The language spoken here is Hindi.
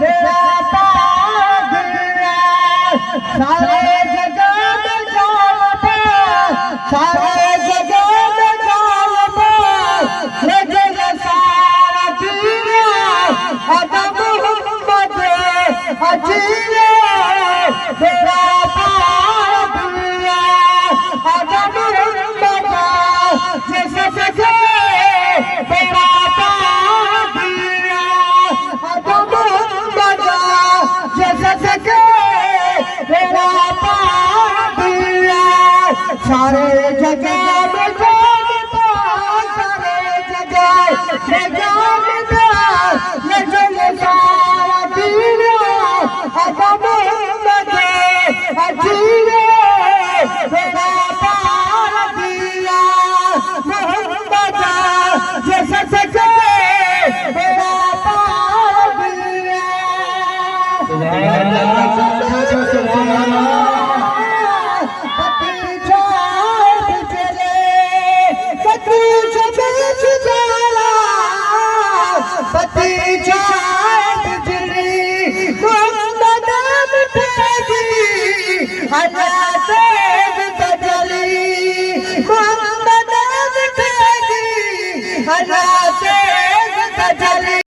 मेरा पागलिया सारे जगह में जालता सारे जगह में जालता रजल सारा जीरा अदम मोहम्मद अजीरा मेरा पागलिया अदम मोहम्मद जैसे जैसे मेरा पागलिया अदम मोहम्मद जैसे जैसे मेरा पागलिया सारे जगह में जानता सारे जगह में जानता नजर सारा दीना अदम मोहम्मद अजीरा मेरा पागलिया मोहम्मद जैसे जैसे मेरा पागलिया पति